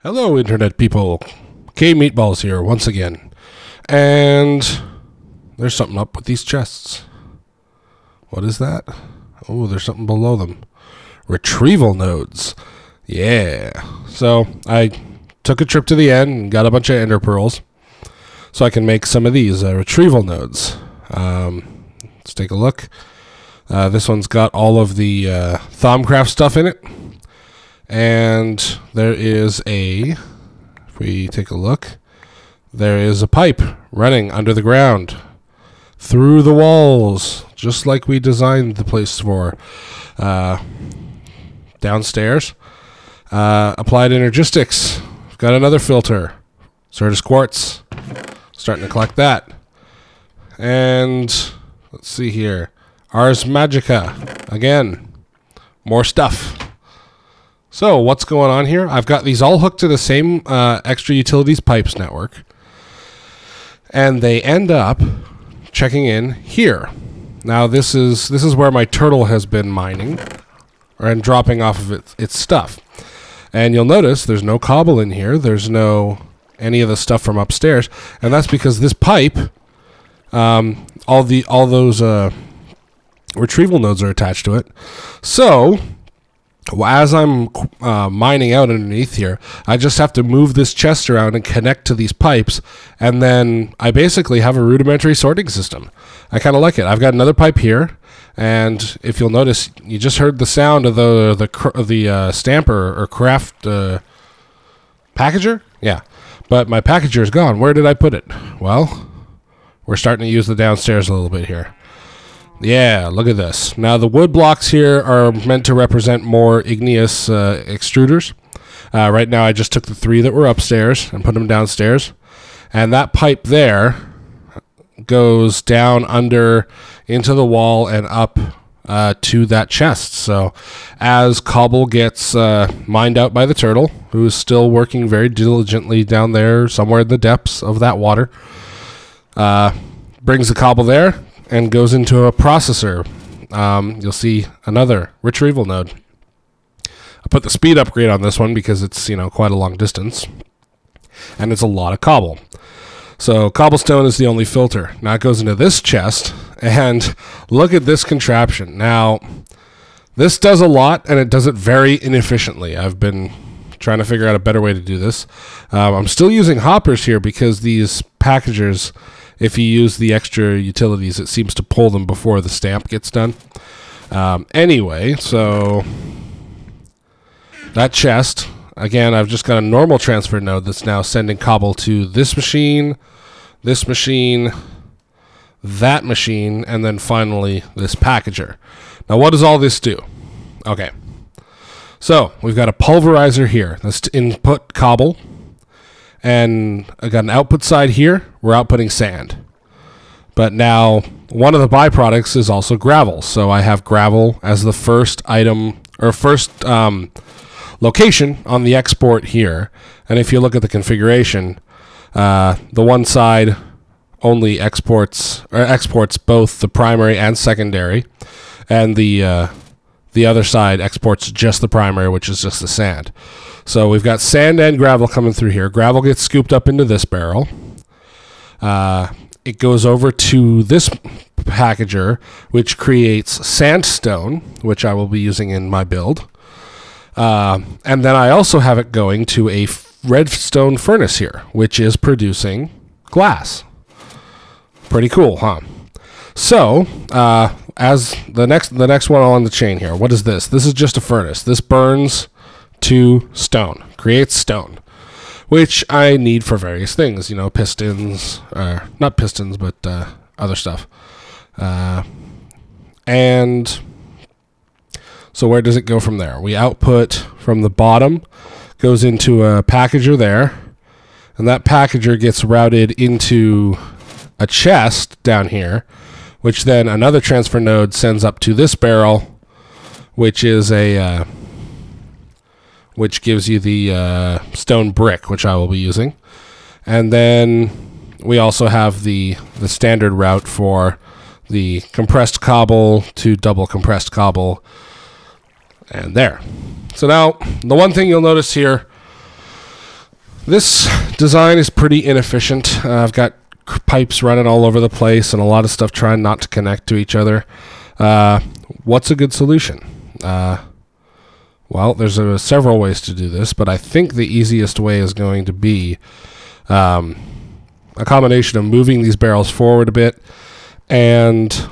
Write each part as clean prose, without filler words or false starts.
Hello, Internet people. KMeatballs here once again. And there's something up with these chests. What is that? Oh, there's something below them. Retrieval nodes. Yeah. So I took a trip to the end and got a bunch of ender pearls so I can make some of these retrieval nodes. Let's take a look. This one's got all of the Thaumcraft stuff in it. And there is if we take a look, there is a pipe running under the ground through the walls, just like we designed the place for. Downstairs, applied energistics. Got another filter, Certus quartz. Starting to collect that. And let's see here, Ars Magica again. More stuff. So what's going on here? I've got these all hooked to the same Extra Utilities pipes network, and they end up checking in here. Now this is where my turtle has been mining and dropping off of its stuff. And you'll notice there's no cobble in here. There's no any of the stuff from upstairs, and that's because this pipe, all those retrieval nodes are attached to it. So as I'm mining out underneath here, I just have to move this chest around and connect to these pipes, and then I basically have a rudimentary sorting system. I kind of like it. I've got another pipe here, and if you'll notice, you just heard the sound of the stamper or craft packager. Yeah, but my packager is gone. Where did I put it? Well, we're starting to use the downstairs a little bit here. Yeah, look at this. Now, the wood blocks here are meant to represent more igneous extruders. Right now, I just took the 3 that were upstairs and put them downstairs. And that pipe there goes down under into the wall and up to that chest. So as cobble gets mined out by the turtle, who is still working very diligently down there somewhere in the depths of that water, brings the cobble there and goes into a processor. You'll see another retrieval node. I put the speed upgrade on this one because it's, quite a long distance, and it's a lot of cobble. So cobblestone is the only filter. Now it goes into this chest, and look at this contraption. Now, this does a lot, and it does it very inefficiently. I've been trying to figure out a better way to do this. I'm still using hoppers here because these packagers, if you use the extra utilities, it seems to pull them before the stamp gets done. Anyway, so that chest, again, I've just got a normal transfer node that's now sending cobble to this machine, that machine, and then finally this packager. Now, what does all this do? Okay, so we've got a pulverizer here that's to input cobble. And I got an output side here. We're outputting sand. But now one of the byproducts is also gravel. So I have gravel as the first item or first location on the export here. And if you look at the configuration, the one side only exports both the primary and secondary, and the other side exports just the primary, which is just the sand. So we've got sand and gravel coming through here. Gravel gets scooped up into this barrel. It goes over to this packager, which creates sandstone, which I will be using in my build. And then I also have it going to a redstone furnace here, which is producing glass. Pretty cool, huh? So, as the next one on the chain here, what is this? This is just a furnace. This burns to stone, creates stone, which I need for various things, pistons, not pistons, but other stuff. And so where does it go from there? We output from the bottom, goes into a packager there, and that packager gets routed into a chest down here, which then another transfer node sends up to this barrel, which is which gives you the stone brick, which I will be using. And then we also have the standard route for the compressed cobble to double compressed cobble, and there. So now, the one thing you'll notice here, This design is pretty inefficient. I've got pipes running all over the place and a lot of stuff trying not to connect to each other. What's a good solution? Well, there's several ways to do this, but I think the easiest way is going to be a combination of moving these barrels forward a bit and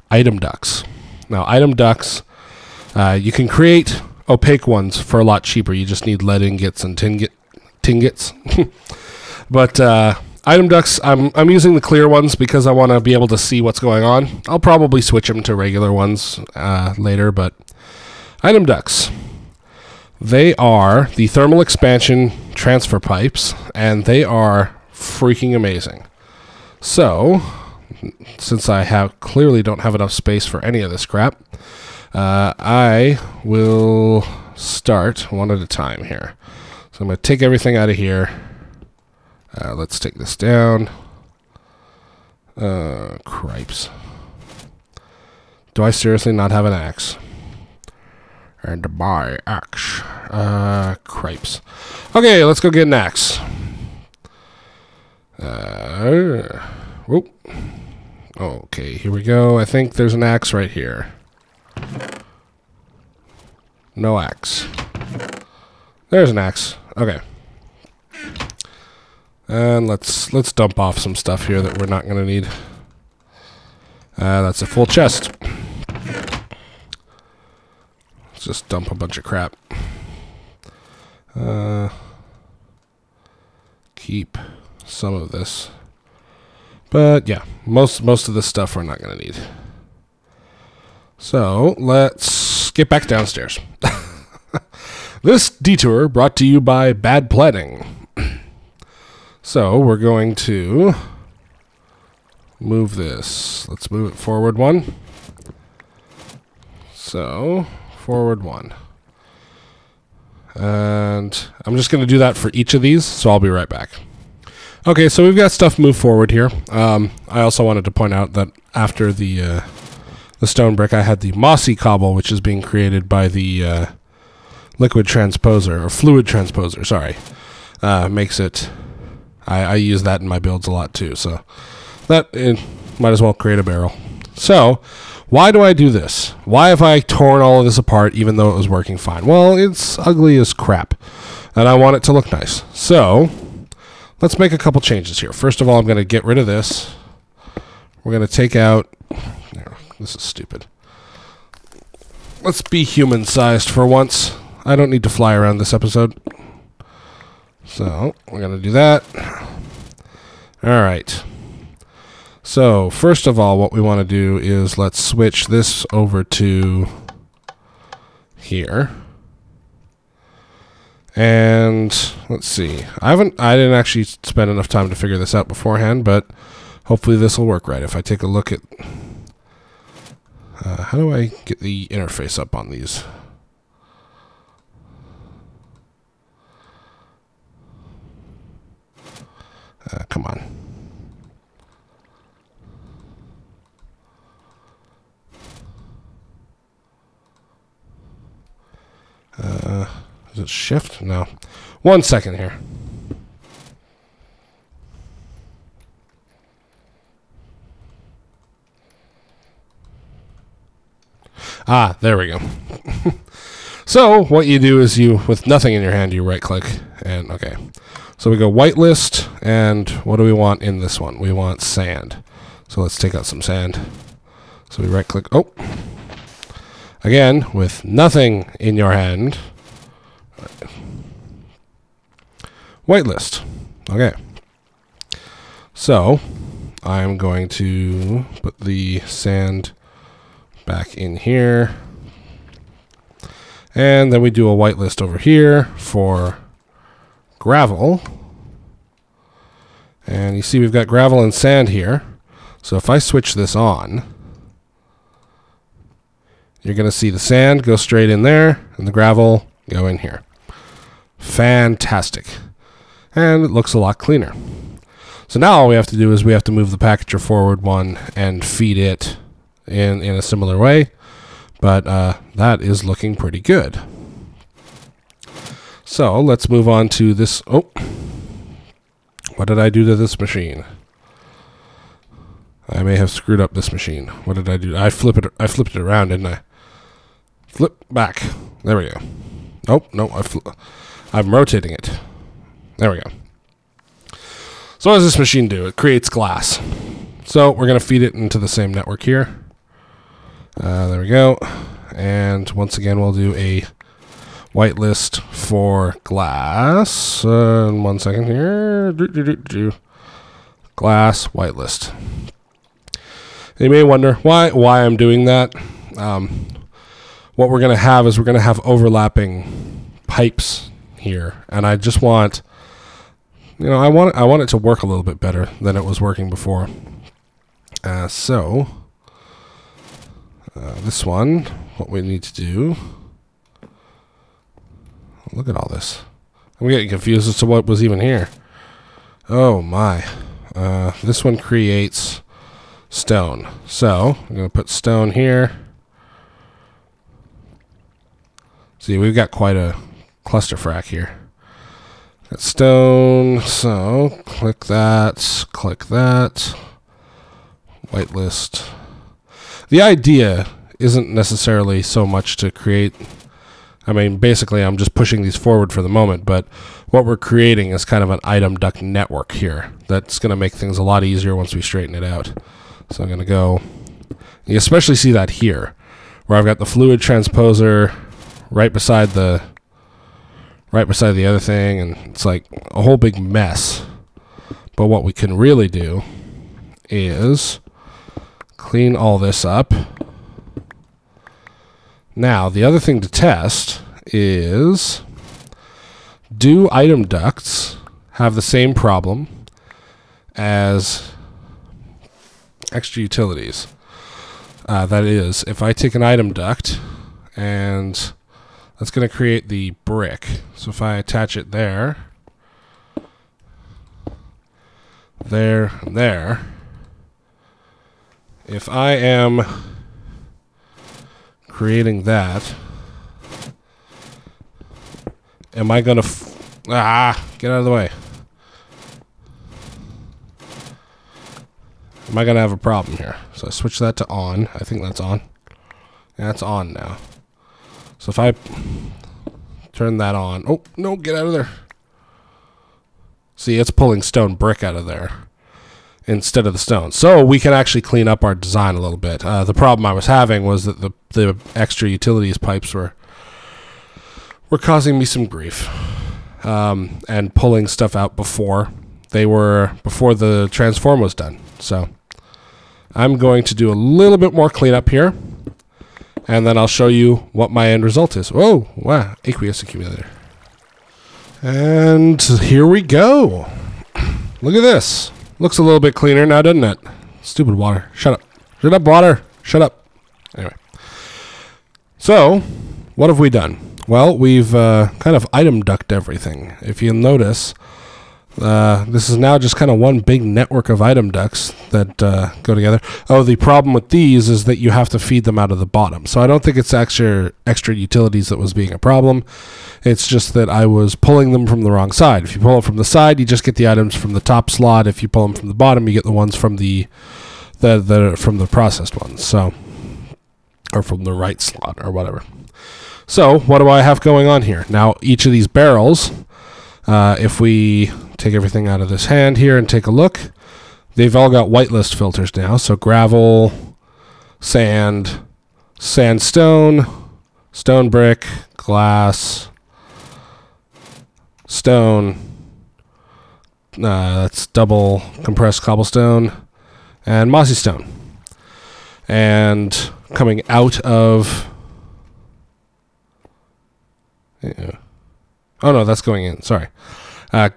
item ducts. Now, item ducts, you can create opaque ones for a lot cheaper. You just need lead ingots and tingets. But item ducts, I'm using the clear ones because I want to be able to see what's going on. I'll probably switch them to regular ones later, but item ducts. They are the thermal expansion transfer pipes, and they are freaking amazing. So, since I clearly don't have enough space for any of this crap, I will start one at a time here. So I'm going to take everything out of here. Let's take this down. Cripes. Do I seriously not have an axe? And my axe. Cripes. Okay, let's go get an axe. Whoop. Okay, here we go. I think there's an axe right here. No axe. There's an axe. Okay. And let's dump off some stuff here that we're not going to need. That's a full chest. Let's just dump a bunch of crap. Keep some of this. But yeah, most of this stuff we're not going to need. So let's get back downstairs. This detour brought to you by bad planning. So we're going to move this. Let's move it forward one. So forward one. And I'm just going to do that for each of these, so I'll be right back. Okay, so we've got stuff moved forward here. I also wanted to point out that after the stone brick, I had the mossy cobble, which is being created by the liquid transposer, or fluid transposer, sorry. Makes it... I use that in my builds a lot too, so that might as well create a barrel. So, why do I do this? Why have I torn all of this apart even though it was working fine? Well, it's ugly as crap, and I want it to look nice. So, let's make a couple changes here. First of all, I'm going to get rid of this. We're going to take out... This is stupid. Let's be human-sized for once. I don't need to fly around this episode. So, we're going to do that. Alright. So, first of all, what we want to do is let's switch this over to here. And let's see. I didn't actually spend enough time to figure this out beforehand, but hopefully this will work right. If I take a look at how do I get the interface up on these? Come on. Is it shift? No. 1 second here. Ah, there we go. So, what you do is with nothing in your hand, you right click and okay. So we go whitelist, and what do we want in this one? We want sand. So let's take out some sand. So we right click, oh. Again, with nothing in your hand. Whitelist. Okay. So, I'm going to put the sand back in here. And then we do a whitelist over here for gravel. And you see we've got gravel and sand here. So if I switch this on, you're going to see the sand go straight in there and the gravel go in here. Fantastic. And it looks a lot cleaner. So now all we have to do is we have to move the packager forward one and feed it in a similar way. But that is looking pretty good. So let's move on to this. Oh, what did I do to this machine? I may have screwed up this machine. What did I do? I flipped it around, didn't I? Flip back. There we go. Oh, no, I'm rotating it. There we go. So what does this machine do? It creates glass. So we're going to feed it into the same network here. There we go. And once again, we'll do a whitelist for glass. 1 second here. Glass whitelist. You may wonder why I'm doing that. What we're going to have is we're going to have overlapping pipes here, and I just want, I want it to work a little bit better than it was working before. So this one, what we need to do. Look at all this. I'm getting confused as to what was even here. Oh my. This one creates stone. So I'm going to put stone here. See, we've got quite a cluster frack here. Got stone. So click that. Click that. Whitelist. The idea isn't necessarily so much to create. I mean, basically, I'm just pushing these forward for the moment, but what we're creating is kind of an item duct network here. That's going to make things a lot easier once we straighten it out. So I'm going to go. You especially see that here, where I've got the fluid transposer right beside the other thing, and it's like a whole big mess. But what we can really do is clean all this up. Now, the other thing to test is, do item ducts have the same problem as extra utilities? That is, if I take an item duct, and that's going to create the brick. So if I attach it there, there, and there, if I am creating that, am I going to get out of the way. Am I going to have a problem here? So I switch that to on. I think that's on. Yeah, it's on now. So if I turn that on. Oh, no, get out of there. See, it's pulling stone brick out of there instead of the stone. So we can actually clean up our design a little bit. The problem I was having was that the extra utilities pipes were causing me some grief. And pulling stuff out before the transform was done. So I'm going to do a little bit more cleanup here, and then I'll show you what my end result is. Oh, wow, aqueous accumulator. And here we go. Look at this. Looks a little bit cleaner now, doesn't it? Stupid water. Shut up. Shut up, water. Shut up. Anyway. So, what have we done? Well, we've kind of item ducked everything. If you notice, this is now just kind of one big network of item ducts that go together. Oh, the problem with these is that you have to feed them out of the bottom. So I don't think it's extra utilities that was being a problem. It's just that I was pulling them from the wrong side. If you pull them from the side, you just get the items from the top slot. If you pull them from the bottom, you get the ones from the processed ones. So, or from the right slot or whatever. So what do I have going on here? Now, each of these barrels, if we take everything out of this hand here and take a look, they've all got whitelist filters now. So gravel, sand, sandstone, stone brick, glass, stone, that's double compressed cobblestone, and mossy stone. And coming out of... oh no, that's going in. Sorry. You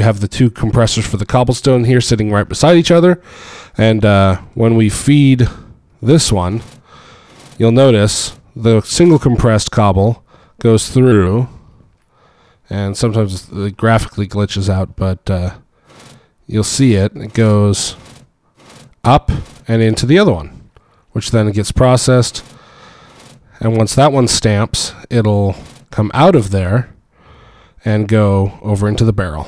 have the two compressors for the cobblestone here sitting right beside each other, and when we feed this one, you'll notice the single compressed cobble goes through, and sometimes it graphically glitches out, but you'll see it. It goes up and into the other one, which then gets processed. And once that one stamps, it'll come out of there and go over into the barrel.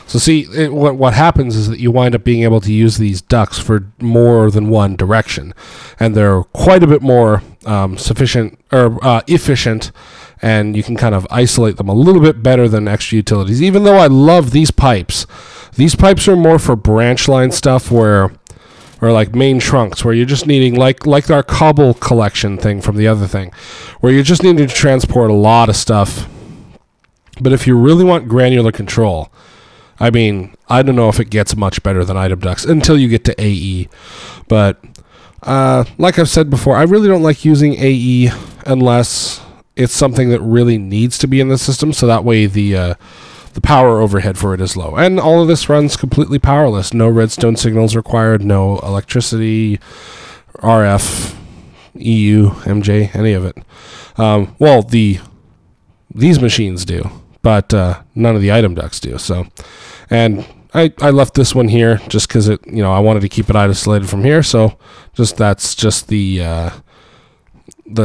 So see, what happens is that you wind up being able to use these ducts for more than one direction, and they're quite a bit more efficient, and you can kind of isolate them a little bit better than Extra Utilities. Even though I love these pipes are more for branch line stuff or like main trunks, where you're just needing, like our cobble collection thing from the other thing, where you're just needing to transport a lot of stuff. But if you really want granular control, I mean, I don't know if it gets much better than item ducts until you get to AE. But like I've said before, I really don't like using AE unless it's something that really needs to be in the system, so that way the power overhead for it is low. And all of this runs completely powerless. No redstone signals required, no electricity, RF, EU, MJ, any of it. Well, these machines do, but none of the item ducts do. So, and I left this one here just because it, I wanted to keep it isolated from here. So that's just the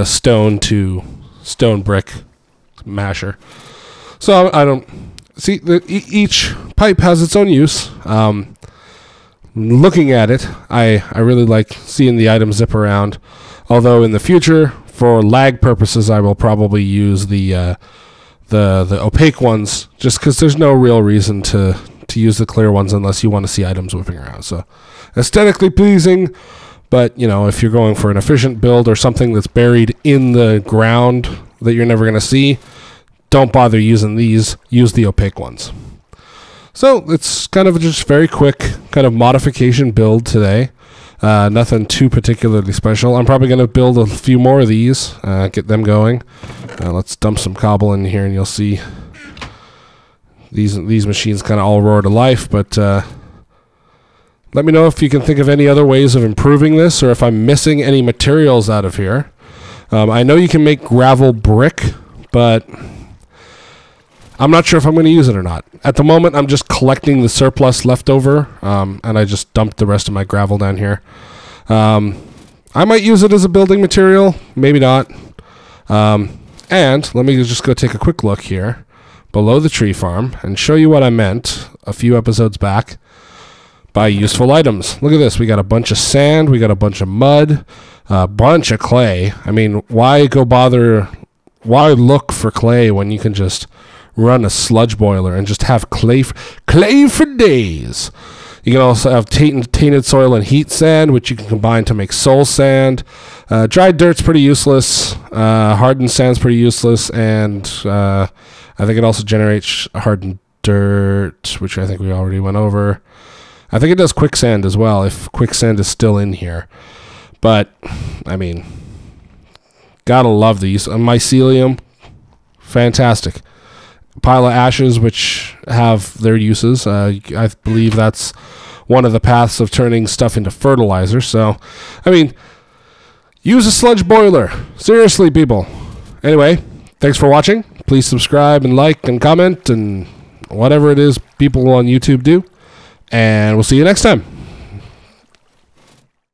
stone to stone brick masher. So I don't see each pipe has its own use. Looking at it, I really like seeing the items zip around. Although in the future, for lag purposes, I will probably use the opaque ones, just because there's no real reason to use the clear ones unless you want to see items whipping around. So aesthetically pleasing, but if you're going for an efficient build or something that's buried in the ground that you're never going to see, don't bother using these. Use the opaque ones. So it's kind of just very quick kind of modification build today. Nothing too particularly special. I'm probably going to build a few more of these, get them going. Let's dump some cobble in here, and you'll see these machines kind of all roar to life. But let me know if you can think of any other ways of improving this, or if I'm missing any materials out of here. I know you can make gravel brick, but I'm not sure if I'm going to use it or not. At the moment, I'm just collecting the surplus leftover, and I just dumped the rest of my gravel down here. I might use it as a building material, maybe not. And let me just go take a quick look here below the tree farm and show you what I meant a few episodes back by useful items. Look at this. We got a bunch of sand. We got a bunch of mud, a bunch of clay. I mean, why look for clay when you can just run a sludge boiler and just have clay for days? You can also have tainted soil and heat sand, which you can combine to make soul sand. Dried dirt's pretty useless. Hardened sand's pretty useless, and I think it also generates hardened dirt, which I think we already went over. I think it does quicksand as well, if quicksand is still in here. But, I mean, gotta love these. Mycelium, fantastic. Pile of ashes, which have their uses. I believe that's one of the paths of turning stuff into fertilizer. So, I mean, use a sludge boiler. Seriously, people. Anyway, thanks for watching. Please subscribe and like and comment and whatever it is people on YouTube do. And we'll see you next time.